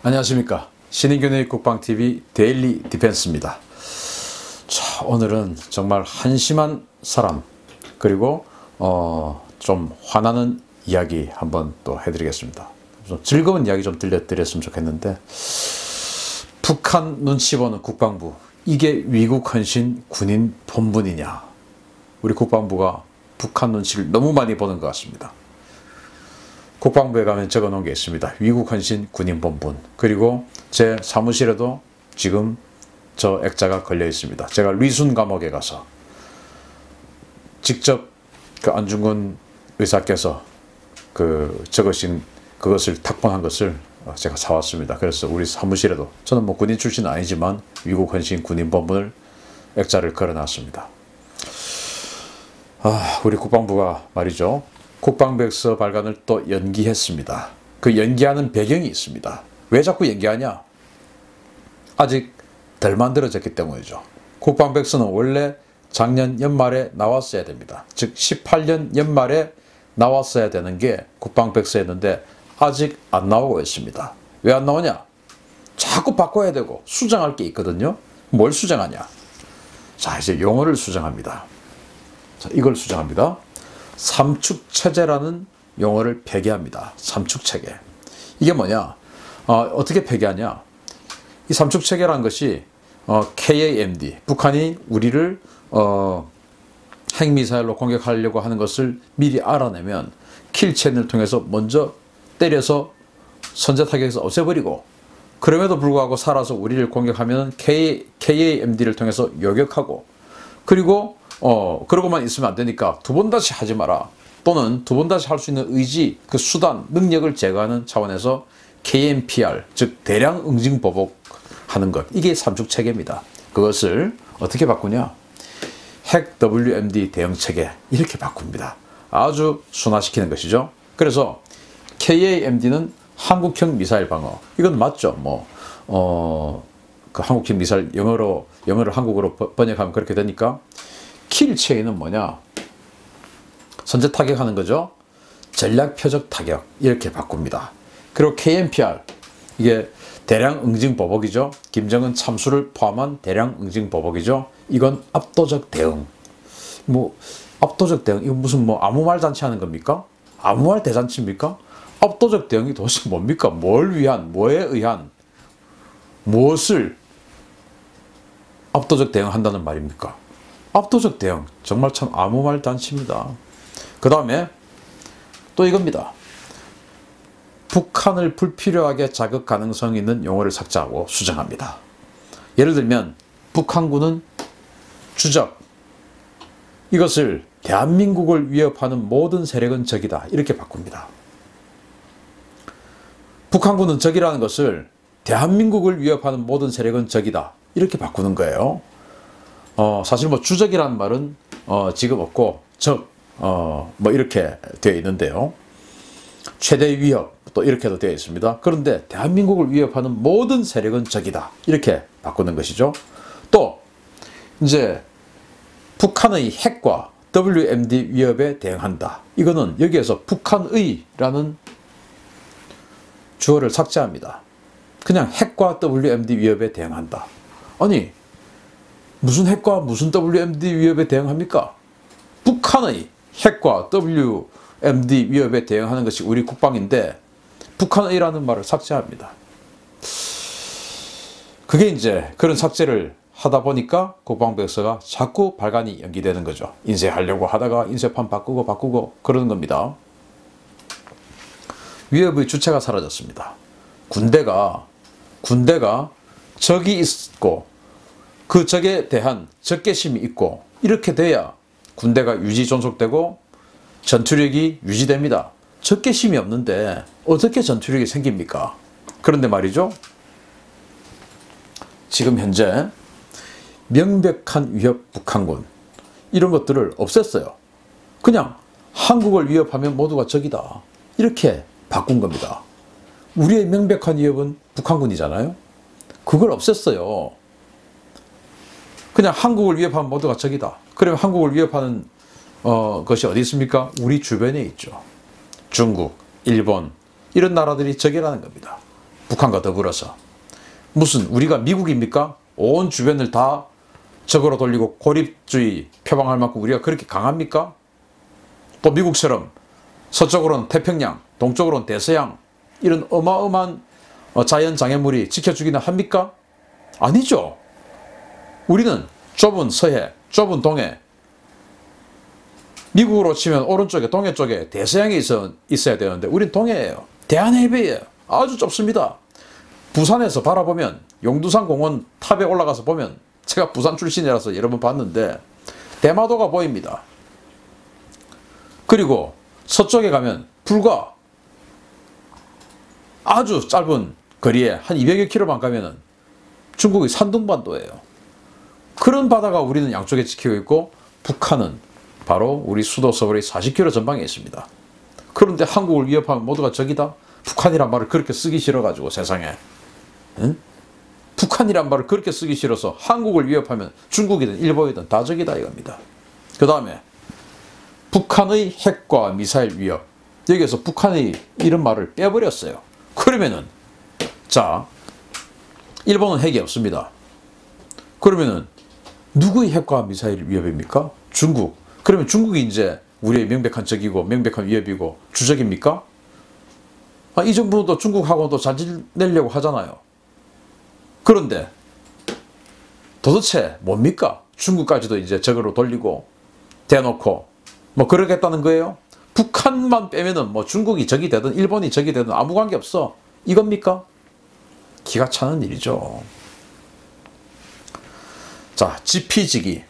안녕하십니까. 신인균의 국방TV 데일리 디펜스입니다. 자, 오늘은 정말 한심한 사람 그리고 좀 화나는 이야기 한번 또 해드리겠습니다. 좀 즐거운 이야기 좀 들려드렸으면 좋겠는데, 북한 눈치 보는 국방부, 이게 위국 헌신 군인 본분이냐. 우리 국방부가 북한 눈치를 너무 많이 보는 것 같습니다. 국방부에 가면 적어 놓은 게 있습니다. 위국 헌신 군인 본분. 그리고 제 사무실에도 지금 저 액자가 걸려 있습니다. 제가 리순 감옥에 가서 직접 그 안중근 의사께서 적으신 그것을 탁본한 것을 제가 사왔습니다. 그래서 우리 사무실에도, 저는 뭐 군인 출신은 아니지만 위국 헌신 군인 본분을 액자를 걸어 놨습니다. 우리 국방부가 말이죠, 국방백서 발간을 또 연기했습니다. 그 연기하는 배경이 있습니다. 왜 자꾸 연기하냐? 아직 덜 만들어졌기 때문이죠. 국방백서는 원래 작년 연말에 나왔어야 됩니다. 즉 18년 연말에 나왔어야 되는 게 국방백서였는데 아직 안 나오고 있습니다. 왜 안 나오냐? 자꾸 바꿔야 되고 수정할 게 있거든요. 뭘 수정하냐? 자, 이제 용어를 수정합니다. 자, 이걸 수정합니다. 삼축체제라는 용어를 폐기합니다. 삼축체계. 이게 뭐냐? 어떻게 폐기하냐? 이 삼축체계라는 것이 KAMD, 북한이 우리를 핵미사일로 공격하려고 하는 것을 미리 알아내면 킬체인을 통해서 먼저 때려서 선제타격에서 없애버리고, 그럼에도 불구하고 살아서 우리를 공격하면 KAMD를 통해서 요격하고, 그리고 그러고만 있으면 안 되니까 두 번 다시 하지 마라, 또는 두 번 다시 할 수 있는 의지, 그 수단, 능력을 제거하는 차원에서 KMPR, 즉 대량 응징 보복하는 것, 이게 삼축체계입니다. 그것을 어떻게 바꾸냐? 핵 WMD 대응체계, 이렇게 바꿉니다. 아주 순화시키는 것이죠. 그래서 KAMD는 한국형 미사일 방어, 이건 맞죠. 그 한국형 미사일 영어를 한국어로 번역하면 그렇게 되니까, 킬체인은 뭐냐? 선제 타격하는 거죠. 전략 표적 타격, 이렇게 바꿉니다. 그리고 KMPR, 이게 대량 응징 보복이죠. 김정은 참수를 포함한 대량 응징 보복이죠. 이건 압도적 대응. 압도적 대응, 이거 무슨 아무 말 잔치 하는 겁니까? 아무 말 대잔치입니까? 압도적 대응이 도대체 뭡니까? 뭘 위한, 뭐에 의한, 무엇을 압도적 대응한다는 말입니까? 압도적 대응, 정말 참 아무 말 잔치입니다. 그 다음에 또 이겁니다. 북한을 불필요하게 자극 가능성 있는 용어를 삭제하고 수정합니다. 예를 들면 북한군은 주적, 이것을 대한민국을 위협하는 모든 세력은 적이다, 이렇게 바꿉니다. 북한군은 적이라는 것을 대한민국을 위협하는 모든 세력은 적이다, 이렇게 바꾸는 거예요. 사실 주적이라는 말은 지금 없고 적, 이렇게 되어 있는데요. 최대 위협, 또 이렇게도 되어 있습니다. 그런데 대한민국을 위협하는 모든 세력은 적이다, 이렇게 바꾸는 것이죠. 또 이제 북한의 핵과 WMD 위협에 대응한다, 이거는 여기에서 북한의라는 주어를 삭제합니다. 그냥 핵과 WMD 위협에 대응한다. 아니, 무슨 핵과 무슨 WMD 위협에 대응합니까? 북한의 핵과 WMD 위협에 대응하는 것이 우리 국방인데 북한의라는 말을 삭제합니다. 그게 이제 그런 삭제를 하다 보니까 국방백서가 자꾸 발간이 연기되는 거죠. 인쇄하려고 하다가 인쇄판 바꾸고 그러는 겁니다. 위협의 주체가 사라졌습니다. 군대가 적이 있고 그 적에 대한 적개심이 있고, 이렇게 돼야 군대가 유지 존속되고 전투력이 유지됩니다. 적개심이 없는데 어떻게 전투력이 생깁니까? 그런데 말이죠, 지금 현재 명백한 위협 북한군, 이런 것들을 없앴어요. 그냥 한국을 위협하면 모두가 적이다, 이렇게 바꾼 겁니다. 우리의 명백한 위협은 북한군이잖아요. 그걸 없앴어요. 그냥 한국을 위협하면 모두가 적이다. 그러면 한국을 위협하는 것이 어디 있습니까? 우리 주변에 있죠. 중국, 일본, 이런 나라들이 적이라는 겁니다. 북한과 더불어서. 무슨 우리가 미국입니까? 온 주변을 다 적으로 돌리고 고립주의 표방할 만큼 우리가 그렇게 강합니까? 또 미국처럼 서쪽으로는 태평양, 동쪽으로는 대서양, 이런 어마어마한 자연 장애물이 지켜주기는 합니까? 아니죠. 우리는 좁은 서해, 좁은 동해, 미국으로 치면 오른쪽에 동해 쪽에 대서양이 있어야 되는데 우린 동해예요. 대한해변이에요. 아주 좁습니다. 부산에서 바라보면 용두산 공원 탑에 올라가서 보면, 제가 부산 출신이라서 여러 번 봤는데 대마도가 보입니다. 그리고 서쪽에 가면 불과 아주 짧은 거리에 한 200여 킬로만 가면은 중국의 산둥반도예요. 그런 바다가 우리는 양쪽에 지키고 있고, 북한은 바로 우리 수도 서울의 40km 전방에 있습니다. 그런데 한국을 위협하면 모두가 적이다? 북한이란 말을 그렇게 쓰기 싫어가지고 세상에, 응? 북한이란 말을 그렇게 쓰기 싫어서 한국을 위협하면 중국이든 일본이든 다 적이다 이겁니다. 그 다음에 북한의 핵과 미사일 위협, 여기에서 북한의 이런 말을 빼버렸어요. 그러면은 자, 일본은 핵이 없습니다. 그러면은 누구의 핵과 미사일 위협입니까? 중국. 그러면 중국이 이제 우리의 명백한 적이고 명백한 위협이고 주적입니까? 이 정부도 중국하고도 잘 지내려고 하잖아요. 그런데 도대체 뭡니까? 중국까지도 이제 적으로 돌리고 대놓고 뭐 그러겠다는 거예요? 북한만 빼면은 뭐 중국이 적이 되든 일본이 적이 되든 아무 관계 없어, 이겁니까? 기가 차는 일이죠. 자, 지피지기.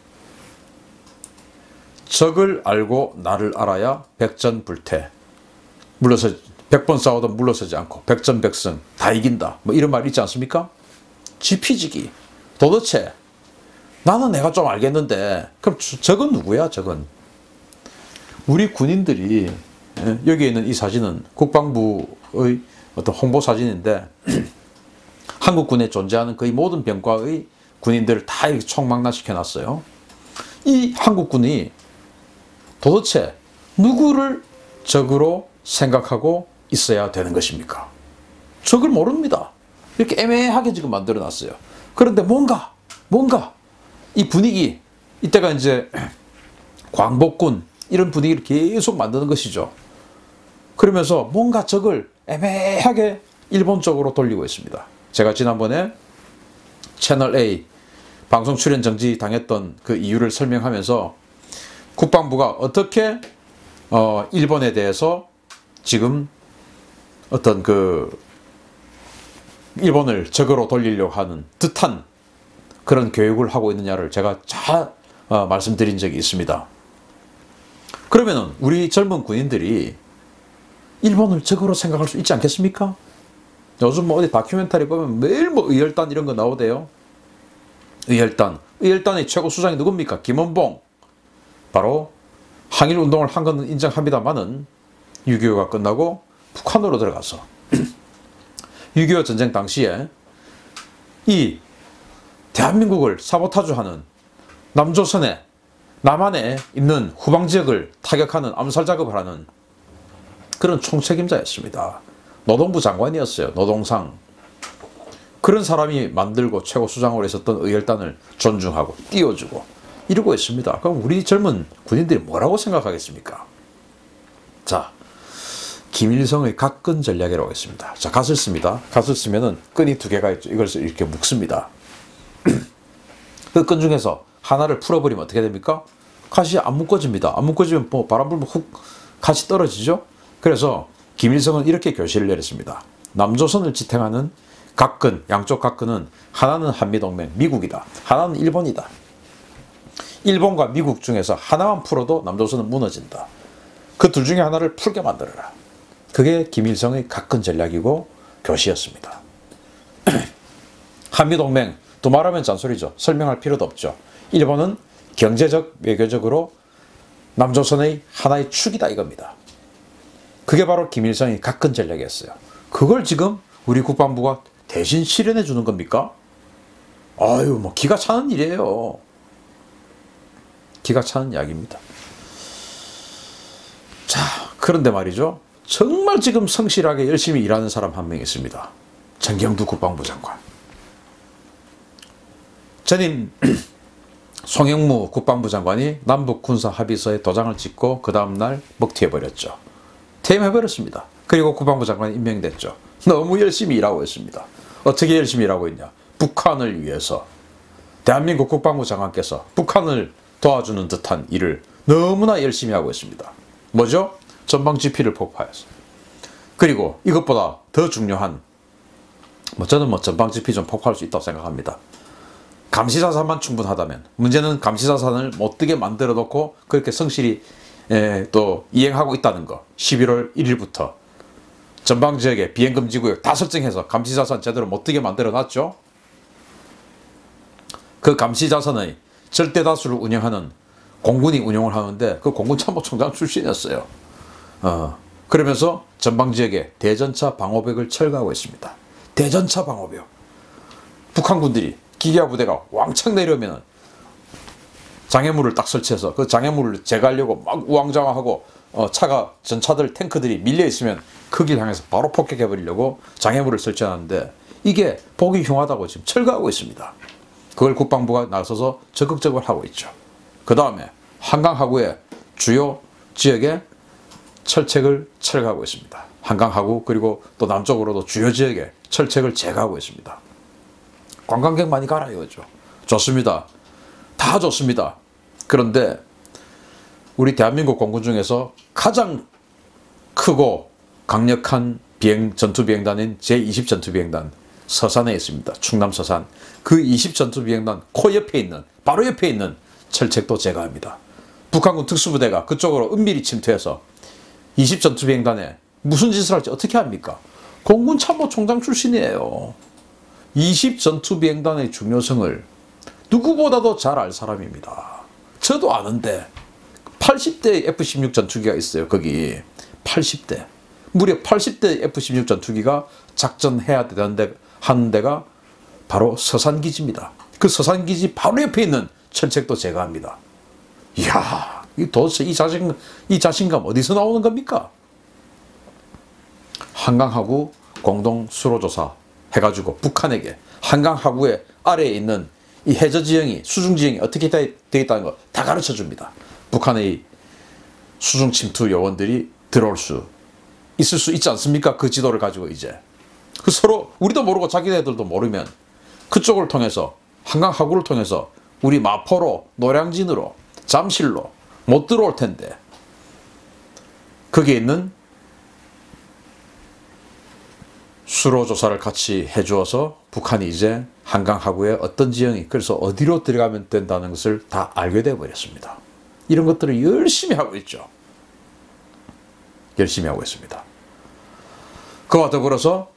적을 알고 나를 알아야 백전불태. 물러서 100번 싸워도 물러서지 않고 백전백승, 다 이긴다, 뭐 이런 말 있지 않습니까? 지피지기. 도대체 나는 내가 좀 알겠는데 그럼 적은 누구야? 적은 우리 군인들이, 여기에 있는 이 사진은 국방부의 어떤 홍보 사진인데 한국군에 존재하는 거의 모든 병과의 군인들을 다 이렇게 총망라시켜 놨어요. 이 한국군이 도대체 누구를 적으로 생각하고 있어야 되는 것입니까? 적을 모릅니다. 이렇게 애매하게 지금 만들어 놨어요. 그런데 뭔가 이 분위기, 이때가 이제 광복군 이런 분위기를 계속 만드는 것이죠. 그러면서 뭔가 적을 애매하게 일본 쪽으로 돌리고 있습니다. 제가 지난번에 채널A 방송 출연 정지 당했던 그 이유를 설명하면서 국방부가 어떻게 일본에 대해서 지금 어떤 그 일본을 적으로 돌리려고 하는 듯한 그런 교육을 하고 있느냐를 제가 잘 말씀드린 적이 있습니다. 그러면은 우리 젊은 군인들이 일본을 적으로 생각할 수 있지 않겠습니까? 요즘 뭐 어디 다큐멘터리 보면 매일 뭐 의열단 이런 거 나오대요. 의열단의 최고 수장이 누굽니까? 김원봉. 바로 항일 운동을 한 건 인정합니다만은 6.25가 끝나고 북한으로 들어가서 6.25 전쟁 당시에 이 대한민국을 사보타주하는 남조선에, 남한에 있는 후방지역을 타격하는 암살 작업을 하는 그런 총책임자였습니다. 노동부 장관이었어요. 노동상. 그런 사람이 만들고 최고 수장으로 있었던 의열단을 존중하고 띄워주고 이러고 있습니다. 그럼 우리 젊은 군인들이 뭐라고 생각하겠습니까? 자, 김일성의 각근 전략이라고 했습니다. 자, 갓을 씁니다. 갓을 쓰면은 끈이 두 개가 있죠. 이걸 이렇게 묶습니다. 그 끈 중에서 하나를 풀어버리면 어떻게 됩니까? 갓이 안 묶어집니다. 안 묶어지면 뭐 바람 불면 훅 갓이 떨어지죠. 그래서 김일성은 이렇게 교시를 내렸습니다. 남조선을 지탱하는 각근, 양쪽 각근은 하나는 한미동맹, 미국이다. 하나는 일본이다. 일본과 미국 중에서 하나만 풀어도 남조선은 무너진다. 그 둘 중에 하나를 풀게 만들어라. 그게 김일성의 각근 전략이고 교시였습니다. 한미동맹, 또 말하면 잔소리죠. 설명할 필요도 없죠. 일본은 경제적, 외교적으로 남조선의 하나의 축이다 이겁니다. 그게 바로 김일성의 각근 전략이었어요. 그걸 지금 우리 국방부가 대신 실현해 주는 겁니까? 아유, 뭐 기가 차는 일이에요. 기가 차는 이야기입니다. 자, 그런데 말이죠. 정말 지금 성실하게 열심히 일하는 사람 한 명 있습니다. 정경두 국방부 장관. 전임 송영무 국방부 장관이 남북 군사 합의서에 도장을 찍고 그 다음날 먹튀해버렸죠. 퇴임해버렸습니다. 그리고 국방부 장관이 임명됐죠. 너무 열심히 일하고 있습니다. 어떻게 열심히 일하고 있냐. 북한을 위해서 대한민국 국방부 장관께서 북한을 도와주는 듯한 일을 너무나 열심히 하고 있습니다. 뭐죠? 전방지피를 폭파해서. 그리고 이것보다 더 중요한, 저는 전방지피 좀 폭파할 수 있다고 생각합니다. 감시자산만 충분하다면, 문제는 감시자산을 못 뜨게 만들어 놓고 그렇게 성실히 또 이행하고 있다는 거. 11월 1일부터 전방지역에 비행금지구역 다 설정해서 감시자산 제대로 못 뜨게 만들어 놨죠. 그 감시자산의 절대다수를 운영하는 공군이 운영을 하는데 그 공군 참모총장 출신이었어요. 그러면서 전방지역에 대전차 방어벽을 철거하고 있습니다. 대전차 방어벽. 북한군들이 기계화 부대가 왕창 내려오면 장애물을 딱 설치해서 그 장애물을 제거하려고 막 우왕좌왕하고 전차들 탱크들이 밀려있으면 그 길 향해서 바로 폭격해버리려고 장애물을 설치하는데 이게 보기 흉하다고 지금 철거하고 있습니다. 그걸 국방부가 나서서 적극적으로 하고 있죠. 그 다음에 한강하구의 주요 지역에 철책을 철거하고 있습니다. 한강하구 그리고 또 남쪽으로도 주요 지역에 철책을 제거하고 있습니다. 관광객 많이 가라 이거죠. 좋습니다. 다 좋습니다. 그런데 우리 대한민국 공군 중에서 가장 크고 강력한 전투비행단인 제20 전투비행단 서산에 있습니다. 충남 서산. 그 20 전투비행단 코 옆에 있는, 바로 옆에 있는 철책도 제거합니다. 북한군 특수부대가 그쪽으로 은밀히 침투해서 20 전투비행단에 무슨 짓을 할지 어떻게 합니까? 공군 참모총장 출신이에요. 20 전투비행단의 중요성을 누구보다도 잘 알 사람입니다. 저도 아는데 80대 F-16 전투기가 있어요. 거기 80대. 무려 80대 F-16 전투기가 작전해야 되는데 하는 데가 바로 서산기지입니다. 그 서산기지 바로 옆에 있는 철책도 제거합니다. 이야, 도대체 이 자신감 어디서 나오는 겁니까? 한강하구 공동 수로조사 해가지고 북한에게 한강하구의 아래에 있는 이 해저지형이, 수중지형이 어떻게 되어 있다는 거 다 가르쳐 줍니다. 북한의 수중 침투 요원들이 들어올 수 있을 수 있지 않습니까? 그 지도를 가지고 이제 그 서로 우리도 모르고 자기네들도 모르면 그쪽을 통해서 한강하구를 통해서 우리 마포로, 노량진으로, 잠실로 못 들어올 텐데 거기에 있는 수로조사를 같이 해주어서 북한이 이제 한강하구의 어떤 지형이, 그래서 어디로 들어가면 된다는 것을 다 알게 되어버렸습니다. 이런 것들을 열심히 하고 있죠. 열심히 하고 있습니다. 그와 더불어서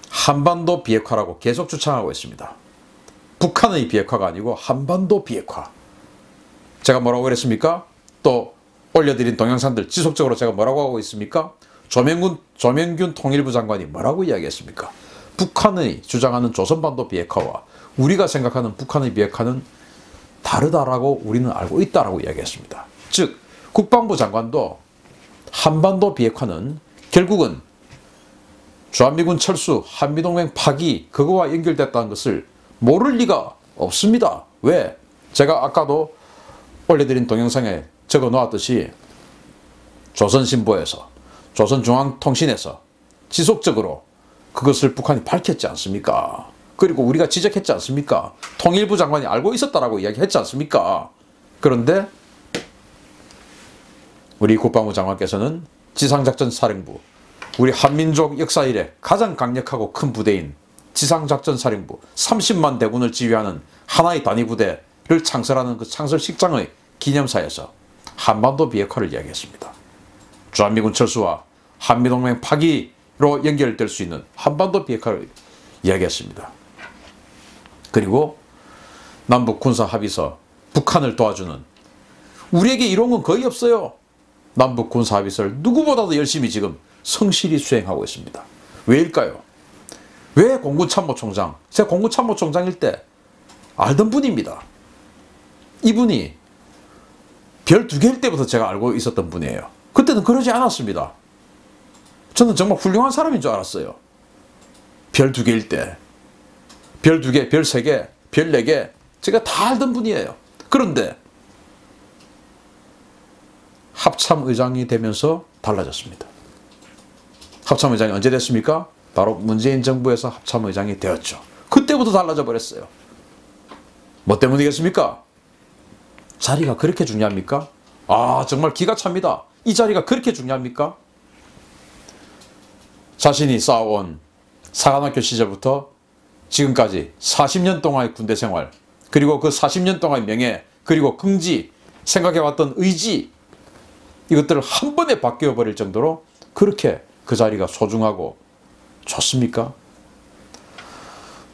한반도 비핵화라고 계속 주창하고 있습니다. 북한의 비핵화가 아니고 한반도 비핵화. 제가 뭐라고 그랬습니까? 또 올려드린 동영상들 지속적으로 제가 뭐라고 하고 있습니까? 조명균 통일부 장관이 뭐라고 이야기했습니까? 북한의 주장하는 조선반도 비핵화와 우리가 생각하는 북한의 비핵화는 다르다라고 우리는 알고 있다라고 이야기했습니다. 즉 국방부 장관도 한반도 비핵화는 결국은 주한미군 철수, 한미동맹 파기 그거와 연결됐다는 것을 모를 리가 없습니다. 왜? 제가 아까도 올려드린 동영상에 적어 놓았듯이 조선신보에서, 조선중앙통신에서 지속적으로 그것을 북한이 밝혔지 않습니까? 그리고 우리가 지적했지 않습니까? 통일부 장관이 알고 있었다라고 이야기했지 않습니까? 그런데 우리 국방부 장관께서는 지상작전사령부, 우리 한민족 역사 이래 가장 강력하고 큰 부대인 지상작전사령부 30만 대군을 지휘하는 하나의 단위부대를 창설하는 그 창설식장의 기념사에서 한반도 비핵화를 이야기했습니다. 주한미군 철수와 한미동맹 파기로 연결될 수 있는 한반도 비핵화를 이야기했습니다. 그리고 남북 군사 합의서, 북한을 도와주는, 우리에게 이런 건 거의 없어요. 남북 군사 합의서를 누구보다도 열심히 지금 성실히 수행하고 있습니다. 왜일까요? 왜 공군참모총장, 제가 공군참모총장일 때 알던 분입니다. 이분이 별 2개일 때부터 제가 알고 있었던 분이에요. 그때는 그러지 않았습니다. 저는 정말 훌륭한 사람인 줄 알았어요. 별 2개일 때, 별 2개, 별 3개, 별 4개 제가 다 알던 분이에요. 그런데 합참의장이 되면서 달라졌습니다. 합참의장이 언제 됐습니까? 바로 문재인 정부에서 합참의장이 되었죠. 그때부터 달라져 버렸어요. 뭐 때문이겠습니까? 자리가 그렇게 중요합니까? 아, 정말 기가 찹니다. 이 자리가 그렇게 중요합니까? 자신이 쌓아온 사관학교 시절부터 지금까지 40년 동안의 군대 생활, 그리고 그 40년 동안의 명예, 그리고 긍지, 생각해왔던 의지, 이것들을 한 번에 바뀌어버릴 정도로 그렇게 그 자리가 소중하고 좋습니까?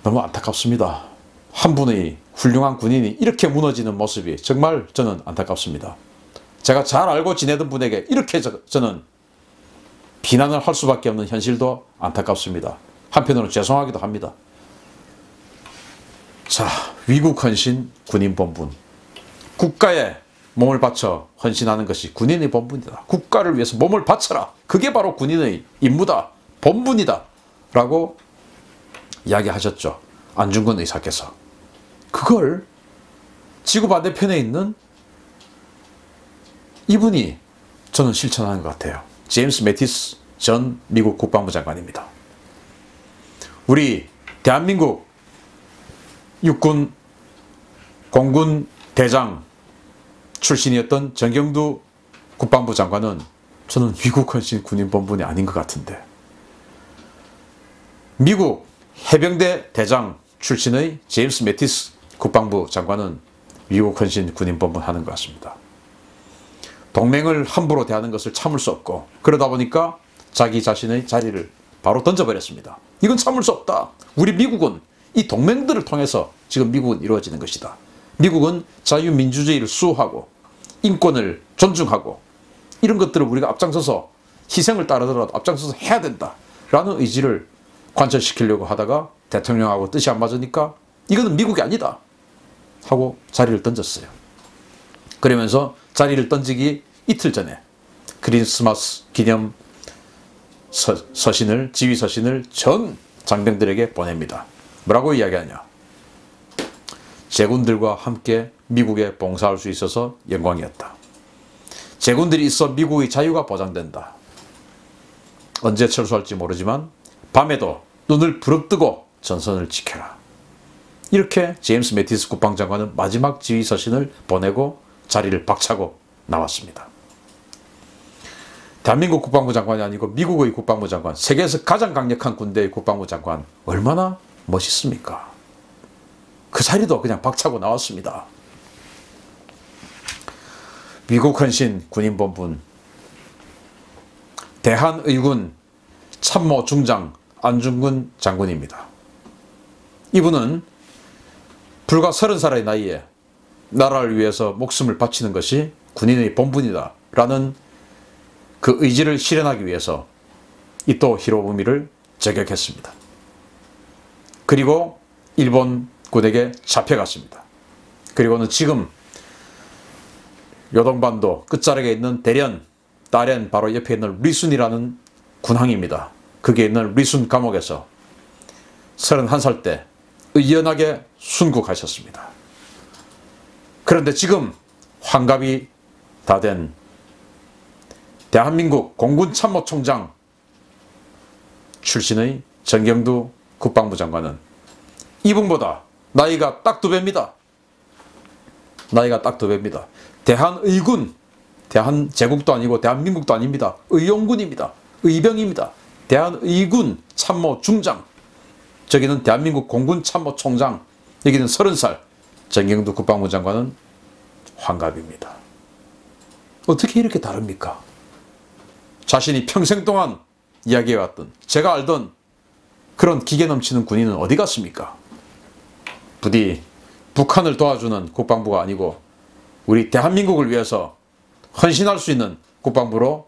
너무 안타깝습니다. 한 분의 훌륭한 군인이 이렇게 무너지는 모습이 정말 저는 안타깝습니다. 제가 잘 알고 지내던 분에게 이렇게 저는 비난을 할 수밖에 없는 현실도 안타깝습니다. 한편으로는 죄송하기도 합니다. 자, 위국 헌신 군인 본분. 국가에 몸을 바쳐 헌신하는 것이 군인의 본분이다. 국가를 위해서 몸을 바쳐라. 그게 바로 군인의 임무다. 본분이다. 라고 이야기하셨죠. 안중근 의사께서. 그걸 지구 반대편에 있는 이분이 저는 실천하는 것 같아요. 제임스 매티스 전 미국 국방부 장관입니다. 우리 대한민국 육군 공군 대장 출신이었던 정경두 국방부 장관은 저는 미국 헌신 군인 본분이 아닌 것 같은데, 미국 해병대 대장 출신의 제임스 매티스 국방부 장관은 미국 헌신 군인 본분 하는 것 같습니다. 동맹을 함부로 대하는 것을 참을 수 없고, 그러다 보니까 자기 자신의 자리를 바로 던져버렸습니다. 이건 참을 수 없다. 우리 미국은 이 동맹들을 통해서 지금 미국은 이루어지는 것이다. 미국은 자유민주주의를 수호하고 인권을 존중하고 이런 것들을 우리가 앞장서서 희생을 따르더라도 앞장서서 해야 된다 라는 의지를 관철시키려고 하다가 대통령하고 뜻이 안 맞으니까 이거는 미국이 아니다 하고 자리를 던졌어요. 그러면서 자리를 던지기 이틀 전에 크리스마스 기념 서신을, 지휘 서신을 전 장병들에게 보냅니다. 뭐라고 이야기하냐? 제군들과 함께 미국에 봉사할 수 있어서 영광이었다. 제군들이 있어 미국의 자유가 보장된다. 언제 철수할지 모르지만 밤에도 눈을 부릅뜨고 전선을 지켜라. 이렇게 제임스 매티스 국방장관은 마지막 지휘 서신을 보내고 자리를 박차고 나왔습니다. 대한민국 국방부 장관이 아니고 미국의 국방부 장관, 세계에서 가장 강력한 군대의 국방부 장관, 얼마나 멋있습니까? 그 자리도 그냥 박차고 나왔습니다. 미국 헌신 군인 본분, 대한의군 참모 중장 안중근 장군입니다. 이분은 불과 30살의 나이에 나라를 위해서 목숨을 바치는 것이 군인의 본분이다 라는 그 의지를 실현하기 위해서 이토 히로부미를 저격했습니다. 그리고 일본 군에게 잡혀갔습니다. 그리고는 지금 요동반도 끝자락에 있는 대련, 다롄 바로 옆에 있는 리순이라는 군항입니다. 거기에 있는 리순 감옥에서 31살 때 의연하게 순국하셨습니다. 그런데 지금 환갑이 다 된 대한민국 공군참모총장 출신의 정경두 국방부 장관은 이분보다 나이가 딱 2배입니다. 나이가 딱 2배입니다. 대한의군, 대한제국도 아니고 대한민국도 아닙니다. 의용군입니다. 의병입니다. 대한의군 참모중장, 저기는 대한민국 공군참모총장, 여기는 30살 정경두 국방부 장관은 환갑입니다. 어떻게 이렇게 다릅니까? 자신이 평생 동안 이야기해왔던, 제가 알던 그런 기계 넘치는 군인은 어디 갔습니까? 부디 북한을 도와주는 국방부가 아니고 우리 대한민국을 위해서 헌신할 수 있는 국방부로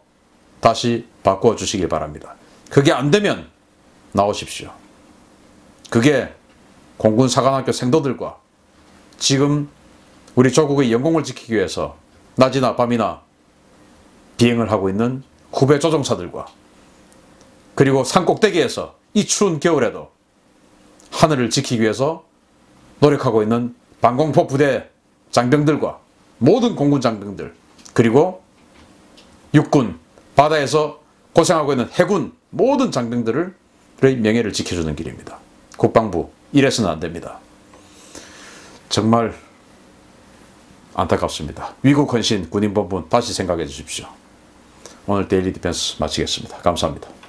다시 바꿔주시길 바랍니다. 그게 안 되면 나오십시오. 그게 공군사관학교 생도들과 지금 우리 조국의 영공을 지키기 위해서 낮이나 밤이나 비행을 하고 있는 후배 조종사들과, 그리고 산꼭대기에서 이 추운 겨울에도 하늘을 지키기 위해서 노력하고 있는 방공포 부대 장병들과 모든 공군 장병들, 그리고 육군, 바다에서 고생하고 있는 해군 모든 장병들의 명예를 지켜주는 길입니다. 국방부 이래서는 안 됩니다. 정말 안타깝습니다. 위국 헌신 군인본분 다시 생각해 주십시오. 오늘 데일리 디펜스 마치겠습니다. 감사합니다.